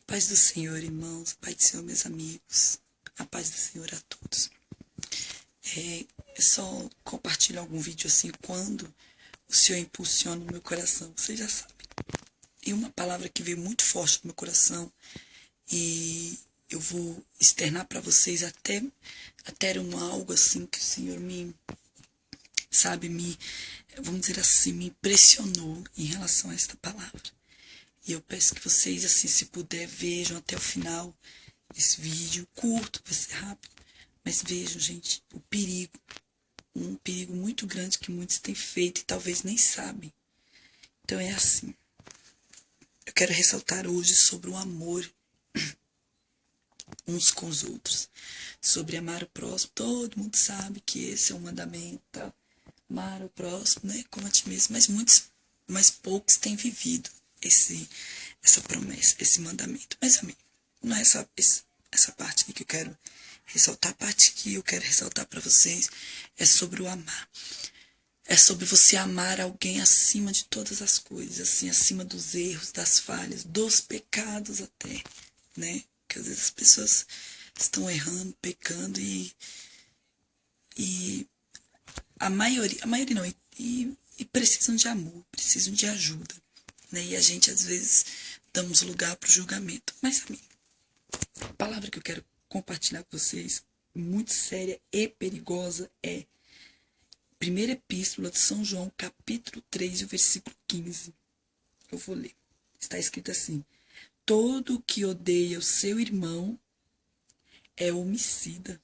Paz do Senhor, irmãos, paz do Senhor, meus amigos, a paz do Senhor a todos. Eu só compartilho algum vídeo assim quando o Senhor impulsiona o meu coração, você já sabe. E uma palavra que veio muito forte no meu coração e eu vou externar para vocês até algo assim que o Senhor vamos dizer assim, me impressionou em relação a esta palavra. E eu peço que vocês, assim, se puder, vejam até o final esse vídeo. Curto, vai ser rápido. Mas vejam, gente, o perigo. Um perigo muito grande que muitos têm feito e talvez nem sabem. Então é assim. Eu quero ressaltar hoje sobre o amor uns com os outros. Sobre amar o próximo. Todo mundo sabe que esse é um mandamento. Tá? Amar o próximo, né? Como a ti mesmo. Mas poucos têm vivido essa promessa, esse mandamento. Mas, amém, não é essa parte aqui que eu quero ressaltar. A parte que eu quero ressaltar para vocês é sobre o amar. É sobre você amar alguém acima de todas as coisas, assim, acima dos erros, das falhas, dos pecados até, né? Porque às vezes as pessoas estão errando, pecando e a maioria não, e precisam de amor, precisam de ajuda. Né? E a gente, às vezes, damos lugar para o julgamento. Mas, amigo, a palavra que eu quero compartilhar com vocês, muito séria e perigosa, é 1ª Epístola de São João, capítulo 3, o versículo 15. Eu vou ler. Está escrito assim: todo que odeia o seu irmão é homicida.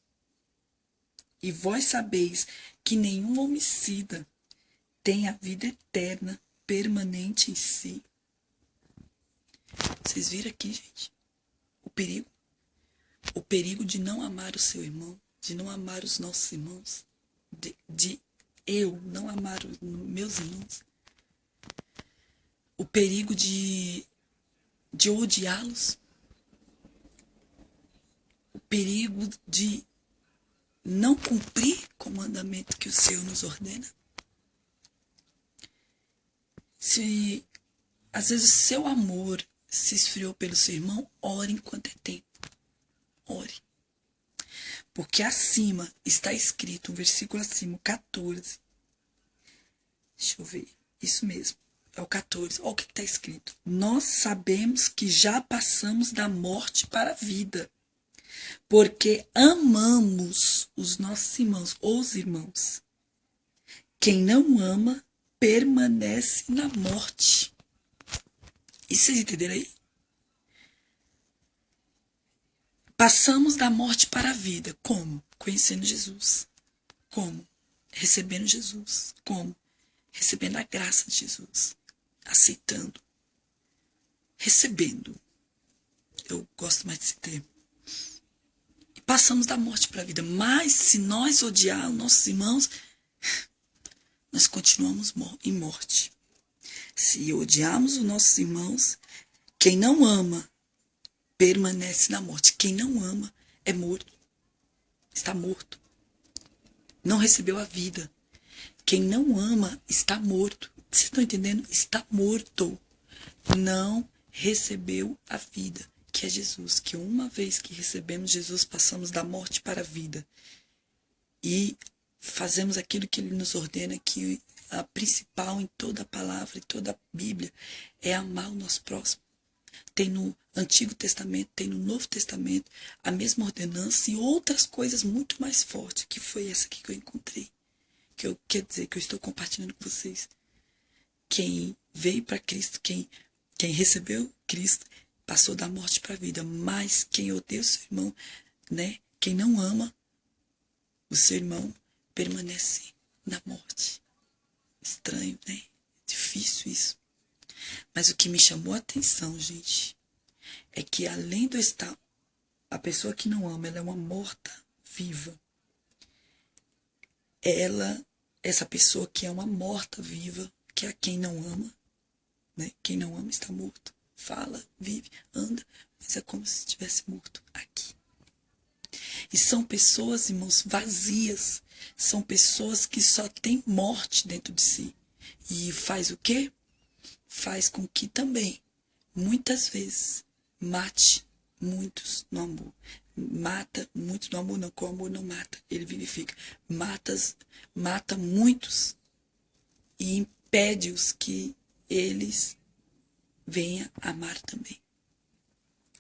E vós sabeis que nenhum homicida tem a vida eterna permanente em si. Vocês viram aqui, gente, o perigo? O perigo de não amar o seu irmão, de não amar os nossos irmãos, de eu não amar os meus irmãos. O perigo de odiá-los. O perigo de não cumprir com o mandamento que o Senhor nos ordena. Se às vezes o seu amor se esfriou pelo seu irmão, ore enquanto é tempo. Ore. Porque acima está escrito, um versículo acima, 14. Deixa eu ver. Isso mesmo. É o 14. Olha o que está escrito. Nós sabemos que já passamos da morte para a vida. Porque amamos os nossos irmãos, os irmãos. Quem não ama permanece na morte. E vocês entenderam aí? Passamos da morte para a vida. Como? Conhecendo Jesus. Como? Recebendo Jesus. Como? Recebendo a graça de Jesus. Aceitando. Recebendo. Eu gosto mais desse termo. E passamos da morte para a vida. Mas se nós odiarmos nossos irmãos, nós continuamos em morte. Se odiarmos os nossos irmãos, quem não ama permanece na morte. Quem não ama é morto. Está morto. Não recebeu a vida. Quem não ama está morto. Vocês estão entendendo? Está morto. Não recebeu a vida, que é Jesus. Que uma vez que recebemos Jesus, passamos da morte para a vida. E fazemos aquilo que Ele nos ordena, que a principal em toda a palavra, em toda a Bíblia, é amar o nosso próximo. Tem no Antigo Testamento, tem no Novo Testamento a mesma ordenança e outras coisas muito mais fortes, que foi essa aqui que eu encontrei. Que eu quero dizer, que eu estou compartilhando com vocês. Quem veio para Cristo, quem recebeu Cristo, passou da morte para a vida. Mas quem odeia o seu irmão, né? Quem não ama o seu irmão, permanece na morte. Estranho, né? Difícil isso. Mas o que me chamou a atenção, gente, é que além do estar, a pessoa que não ama, ela é uma morta viva. Essa pessoa que é uma morta viva, que é quem não ama, né? Quem não ama está morto. Fala, vive, anda, mas é como se estivesse morto aqui. E são pessoas, irmãos, vazias. São pessoas que só têm morte dentro de si. E faz o quê? Faz com que também, muitas vezes, mate muitos no amor. Mata muitos no amor, não, que o amor não mata, ele vivifica. Mata muitos e impede-os que eles venham amar também.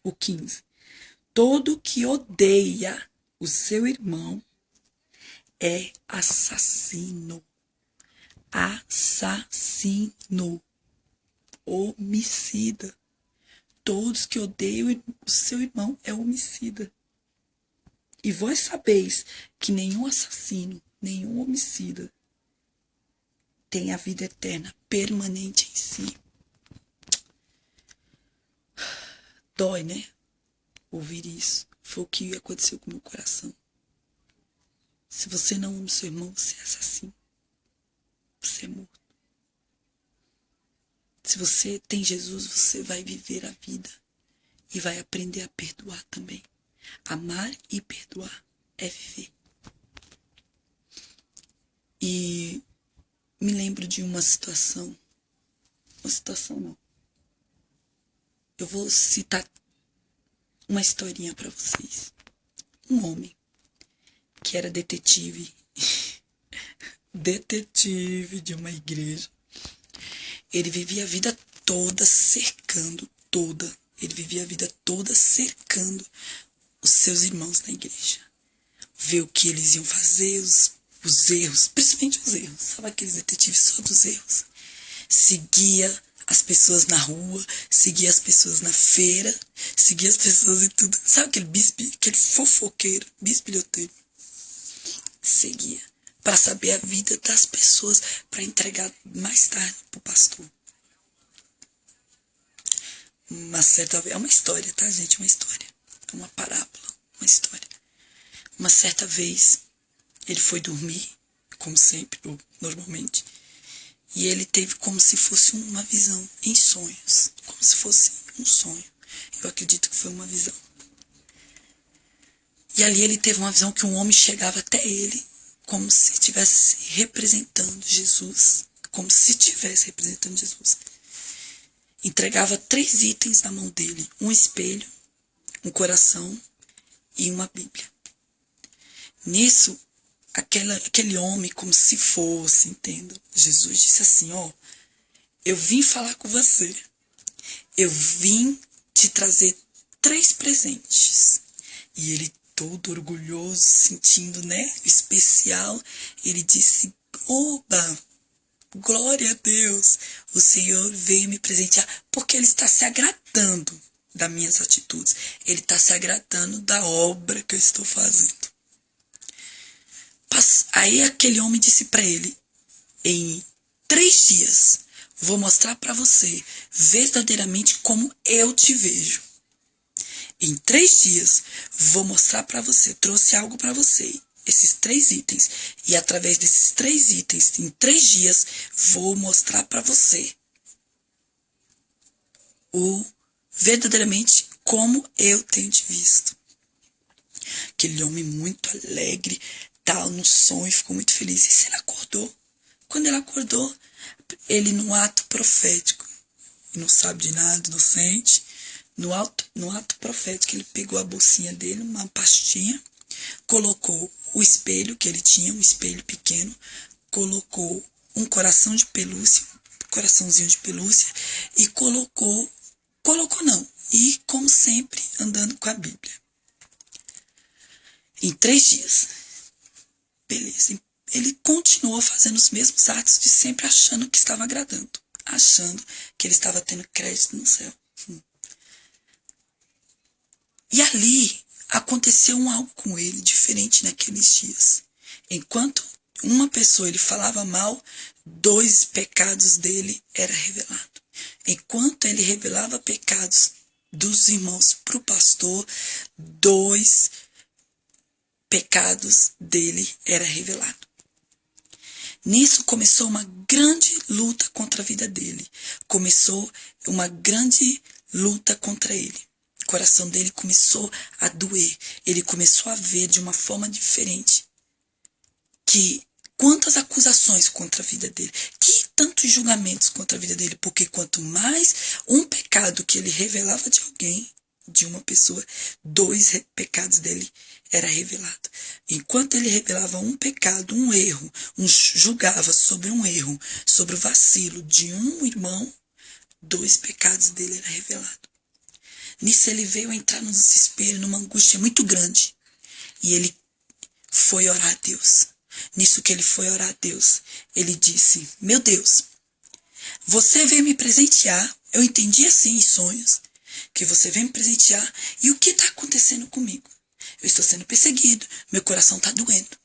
O 15. Todo que odeia o seu irmão é assassino. Assassino. Homicida. Todos que odeiam o seu irmão é homicida. E vós sabeis que nenhum assassino, nenhum homicida tem a vida eterna permanente em si. Dói, né? Ouvir isso. Foi o que aconteceu com o meu coração. Se você não ama o seu irmão, você é assassino. Você é morto. Se você tem Jesus, você vai viver a vida e vai aprender a perdoar também. Amar e perdoar é viver. E me lembro de uma situação não. Eu vou citar uma historinha para vocês. Um homem que era detetive de uma igreja. Ele vivia a vida toda cercando os seus irmãos na igreja. Ver o que eles iam fazer, os erros, principalmente os erros. Sabe aqueles detetives só dos erros? Seguia as pessoas na rua, seguia as pessoas na feira, seguia as pessoas e tudo. Sabe aquele fofoqueiro, bisbilhoteiro? Seguia para saber a vida das pessoas, para entregar mais tarde pro pastor. Uma certa vez, é uma história, tá, gente? Uma história. É uma parábola, uma história. Uma certa vez, ele foi dormir, como sempre, ou normalmente, e ele teve como se fosse uma visão em sonhos, como se fosse um sonho. Eu acredito que foi uma visão. E ali ele teve uma visão que um homem chegava até ele, como se estivesse representando Jesus, entregava 3 itens na mão dele, um espelho, um coração e uma Bíblia. Nisso, aquele homem, como se fosse, entenda, Jesus disse assim, eu vim falar com você, eu vim te trazer 3 presentes. E ele, todo orgulhoso, sentindo, especial, ele disse, oba, glória a Deus, o Senhor veio me presentear, porque ele está se agradando das minhas atitudes, ele está se agradando da obra que eu estou fazendo. Aí aquele homem disse para ele, em 3 dias, vou mostrar para você verdadeiramente como eu te vejo. Em 3 dias, vou mostrar para você, trouxe algo para você, esses 3 itens. E através desses 3 itens, em 3 dias, vou mostrar para você verdadeiramente como eu tenho te visto. Aquele homem muito alegre, tal, no sonho, ficou muito feliz. E ele acordou. Quando ele acordou, ele num ato profético, não sabe de nada, inocente, no ato profético, ele pegou a bolsinha dele, uma pastinha, colocou o espelho que ele tinha, um espelho pequeno, colocou um coração de pelúcia, um coraçãozinho de pelúcia, e e como sempre, andando com a Bíblia. Em 3 dias, beleza, ele continuou fazendo os mesmos atos de sempre, achando que estava agradando, achando que ele estava tendo crédito no céu. E ali aconteceu algo com ele diferente naqueles dias. Enquanto uma pessoa ele falava mal, 2 pecados dele era revelado. Enquanto ele revelava pecados dos irmãos para o pastor, 2 pecados dele era revelado. Nisso começou uma grande luta contra a vida dele. Começou uma grande luta contra ele. O coração dele começou a doer. Ele começou a ver de uma forma diferente que quantas acusações contra a vida dele, que tantos julgamentos contra a vida dele, porque quanto mais um pecado que ele revelava de alguém, de uma pessoa, 2 pecados dele era revelado. Enquanto ele revelava um pecado, um erro, julgava sobre um erro, sobre o vacilo de um irmão, 2 pecados dele era revelado. Nisso ele veio a entrar no desespero, numa angústia muito grande. E ele foi orar a Deus. Nisso que ele foi orar a Deus, ele disse: meu Deus, você veio me presentear. Eu entendi assim em sonhos, que você veio me presentear. E o que está acontecendo comigo? Eu estou sendo perseguido, meu coração está doendo.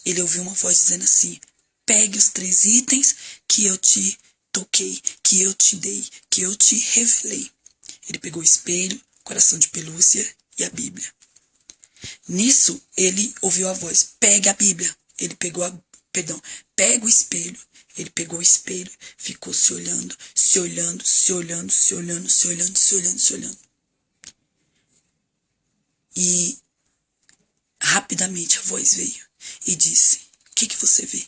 Ele ouviu uma voz dizendo assim: pegue os 3 itens que eu te toquei, que eu te dei, que eu te revelei. Ele pegou o espelho, coração de pelúcia e a Bíblia. Nisso, ele ouviu a voz: pegue a Bíblia. Ele pega o espelho. Ele pegou o espelho, ficou se olhando, se olhando, se olhando, se olhando, se olhando, se olhando, se olhando. E rapidamente a voz veio e disse: o que você vê?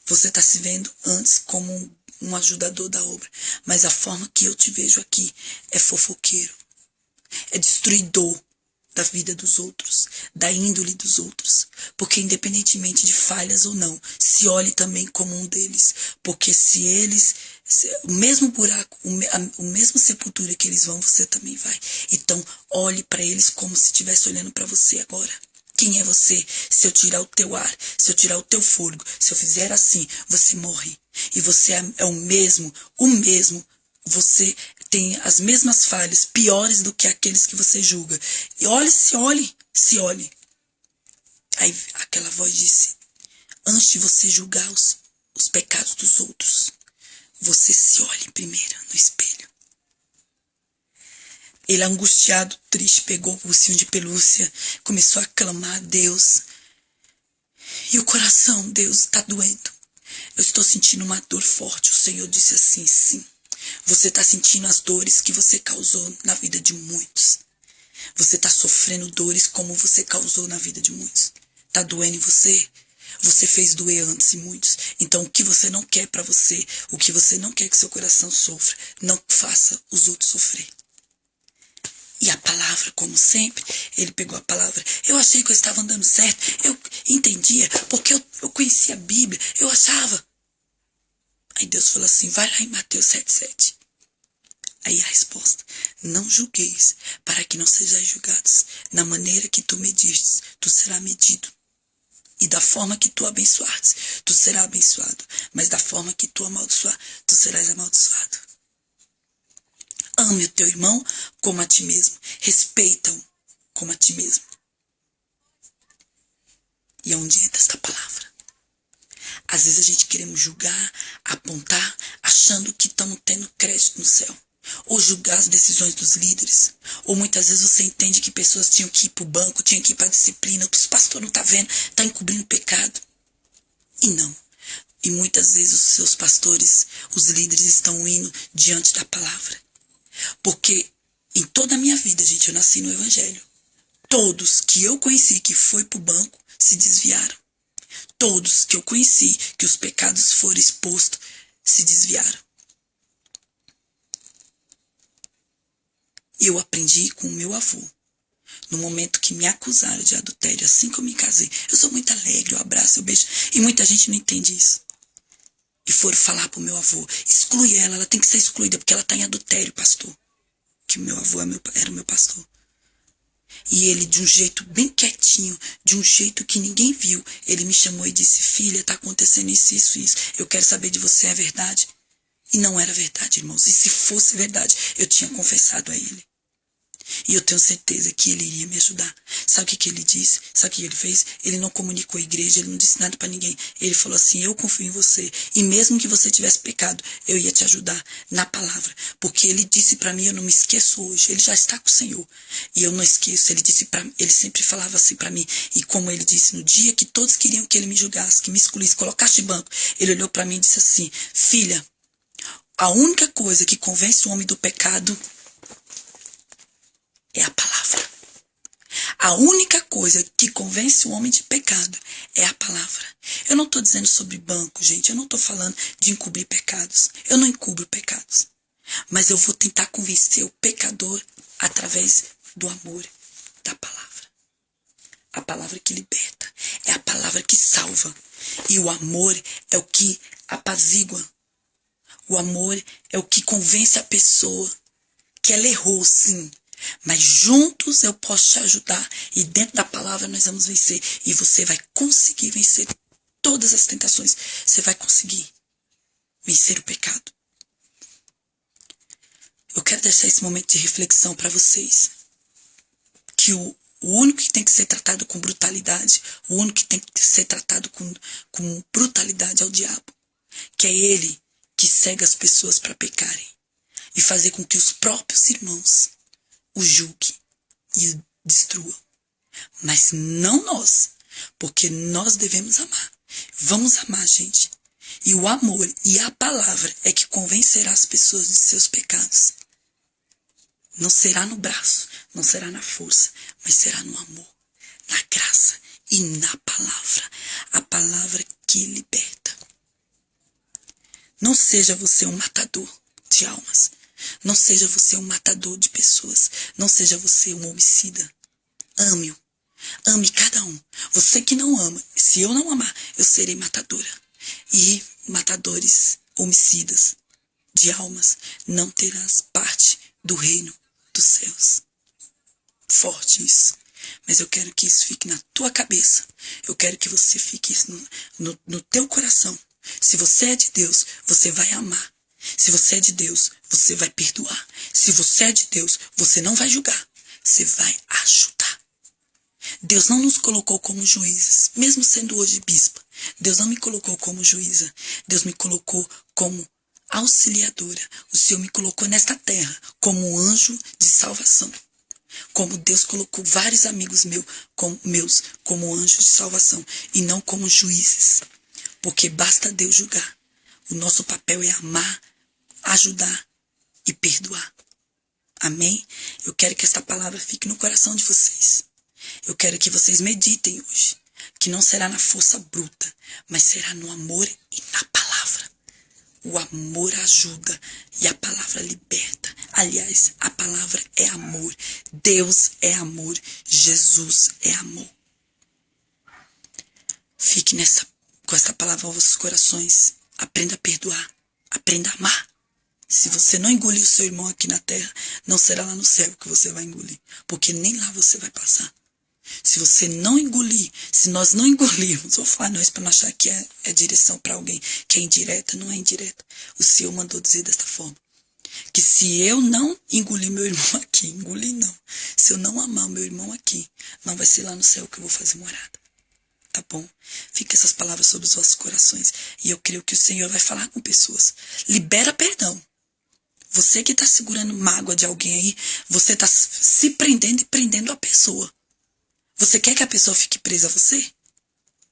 Você está se vendo antes como um ajudador da obra, mas a forma que eu te vejo aqui é fofoqueiro, é destruidor da vida dos outros, da índole dos outros, porque independentemente de falhas ou não, se olhe também como um deles, porque o mesmo buraco, o mesmo sepultura que eles vão, você também vai. Então olhe para eles como se estivesse olhando para você agora. Quem é você? Se eu tirar o teu ar, se eu tirar o teu fôlego, se eu fizer assim, você morre. E você é o mesmo, você tem as mesmas falhas, piores do que aqueles que você julga. E se olhe. Aí aquela voz disse: antes de você julgar os pecados dos outros, você se olhe primeiro no espelho. Ele, angustiado, triste, pegou o ursinho de pelúcia, começou a clamar a Deus. E o coração: Deus, está doendo. Eu estou sentindo uma dor forte. O Senhor disse assim: sim, você está sentindo as dores que você causou na vida de muitos. Você está sofrendo dores como você causou na vida de muitos. Está doendo em você? Você fez doer antes em muitos. Então o que você não quer para você, o que você não quer que seu coração sofra, não faça os outros sofrer. E a palavra, como sempre, ele pegou a palavra. Eu achei que eu estava andando certo. Eu entendia, porque eu conhecia a Bíblia. Eu achava. Aí Deus falou assim: vai lá em Mateus 7,7. Aí a resposta: não julgueis, para que não sejais julgados. Na maneira que tu medistes, tu serás medido. E da forma que tu abençoares, tu serás abençoado. Mas da forma que tu amaldiçoar, tu serás amaldiçoado. Ame o teu irmão como a ti mesmo. Respeita-o como a ti mesmo. E é onde entra esta palavra. Às vezes a gente queremos julgar, apontar, achando que estamos tendo crédito no céu. Ou julgar as decisões dos líderes. Ou muitas vezes você entende que pessoas tinham que ir para o banco, tinham que ir para a disciplina. Os pastores não estão vendo, está encobrindo pecado. E não. E muitas vezes os seus pastores, os líderes, estão indo diante da palavra. Porque em toda a minha vida, gente, eu nasci no Evangelho. Todos que eu conheci que foi para o banco se desviaram. Todos que eu conheci que os pecados foram expostos se desviaram. Eu aprendi com o meu avô. No momento que me acusaram de adultério, assim que eu me casei, eu sou muito alegre, eu abraço, eu beijo. E muita gente não entende isso. E foram falar pro meu avô: exclui ela tem que ser excluída porque ela está em adultério, pastor. Que o meu avô era o meu pastor. E ele, de um jeito bem quietinho, de um jeito que ninguém viu, ele me chamou e disse: filha, está acontecendo isso, isso, isso. Eu quero saber de você, é verdade? E não era verdade, irmãos. E se fosse verdade, eu tinha confessado a ele. E eu tenho certeza que ele iria me ajudar. Sabe o que ele disse? Sabe o que ele fez? Ele não comunicou à igreja, ele não disse nada para ninguém. Ele falou assim: eu confio em você. E mesmo que você tivesse pecado, eu ia te ajudar na palavra. Porque ele disse para mim, eu não me esqueço hoje. Ele já está com o Senhor. E eu não esqueço. Ele sempre falava assim para mim. E como ele disse, no dia que todos queriam que ele me julgasse, que me excluísse, colocasse de banco, ele olhou para mim e disse assim: filha, a única coisa que convence o homem do pecado é a palavra. A única coisa que convence o homem de pecado é a palavra. Eu não estou dizendo sobre banco, gente. Eu não estou falando de encobrir pecados. Eu não encubro pecados. Mas eu vou tentar convencer o pecador através do amor da palavra. A palavra que liberta. É a palavra que salva. E o amor é o que apazigua. O amor é o que convence a pessoa que ela errou, sim. Mas juntos eu posso te ajudar. E dentro da palavra nós vamos vencer. E você vai conseguir vencer todas as tentações. Você vai conseguir vencer o pecado. Eu quero deixar esse momento de reflexão para vocês. Que o único que tem que ser tratado com brutalidade, o único que tem que ser tratado com brutalidade é o diabo. Que é ele que cega as pessoas para pecarem. E fazer com que os próprios irmãos o julguem e o destruam. Mas não nós, porque nós devemos amar. Vamos amar, gente. E o amor e a palavra é que convencerá as pessoas de seus pecados. Não será no braço, não será na força, mas será no amor, na graça e na palavra. A palavra que liberta. Não seja você um matador de almas. Não seja você um matador de pessoas. Não seja você um homicida. Ame-o. Ame cada um. Você que não ama, se eu não amar, eu serei matadora. E matadores, homicidas de almas, não terás parte do reino dos céus. Forte isso. Mas eu quero que isso fique na tua cabeça. Eu quero que você fique isso no teu coração. Se você é de Deus, você vai amar. Se você é de Deus, você vai perdoar. Se você é de Deus, você não vai julgar. Você vai ajudar. Deus não nos colocou como juízes, mesmo sendo hoje bispa. Deus não me colocou como juíza. Deus me colocou como auxiliadora. O Senhor me colocou nesta terra como um anjo de salvação. Como Deus colocou vários amigos meus como anjos de salvação e não como juízes. Porque basta Deus julgar. O nosso papel é amar, ajudar e perdoar. Amém? Eu quero que esta palavra fique no coração de vocês. Eu quero que vocês meditem hoje. Que não será na força bruta, mas será no amor e na palavra. O amor ajuda e a palavra liberta. Aliás, a palavra é amor. Deus é amor. Jesus é amor. Fique com essa palavra aos vossos corações. Aprenda a perdoar. Aprenda a amar. Se você não engolir o seu irmão aqui na terra, não será lá no céu que você vai engolir. Porque nem lá você vai passar. Se você não engolir, se nós não engolirmos, vou falar nós para não achar que é direção para alguém que é indireta, não é indireta. O Senhor mandou dizer desta forma. Que se eu não engolir meu irmão aqui, engolir não. Se eu não amar o meu irmão aqui, não vai ser lá no céu que eu vou fazer morada. Tá bom? Fica essas palavras sobre os vossos corações. E eu creio que o Senhor vai falar com pessoas. Libera perdão. Você que está segurando mágoa de alguém aí, você está se prendendo e prendendo a pessoa. Você quer que a pessoa fique presa a você?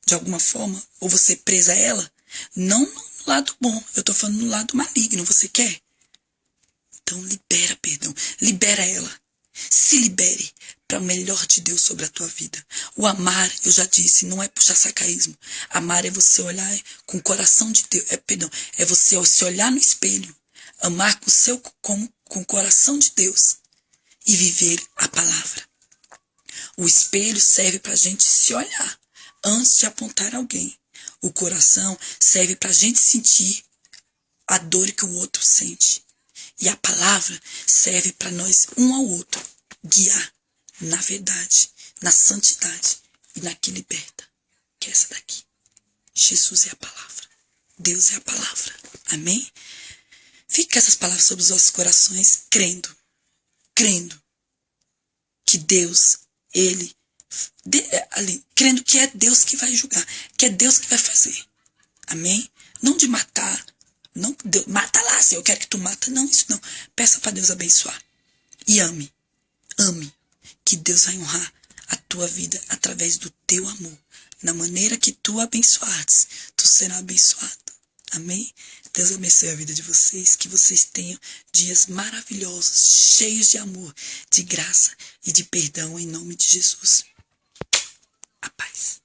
De alguma forma? Ou você presa a ela? Não no lado bom. Eu estou falando no lado maligno. Você quer? Então libera perdão. Libera ela. Se libere para o melhor de Deus sobre a tua vida. O amar, eu já disse, não é puxar sacaísmo. Amar é você olhar com o coração de Deus. É você se olhar no espelho. Amar com o coração de Deus. E viver a palavra. O espelho serve para a gente se olhar antes de apontar alguém. O coração serve para a gente sentir a dor que o outro sente. E a palavra serve para nós, um ao outro, guiar na verdade, na santidade e na que liberta, que é essa daqui. Jesus é a palavra. Deus é a palavra. Amém? Fique com essas palavras sobre os vossos corações, crendo que Deus, crendo que é Deus que vai julgar, que é Deus que vai fazer. Amém? Não de matar. Não, Deus, mata lá, Senhor, eu quero que tu mata. Não, isso não. Peça para Deus abençoar. E ame. Ame. Que Deus vai honrar a tua vida através do teu amor. Na maneira que tu abençoares, tu serás abençoado. Amém? Deus abençoe a vida de vocês. Que vocês tenham dias maravilhosos, cheios de amor, de graça e de perdão em nome de Jesus. A paz.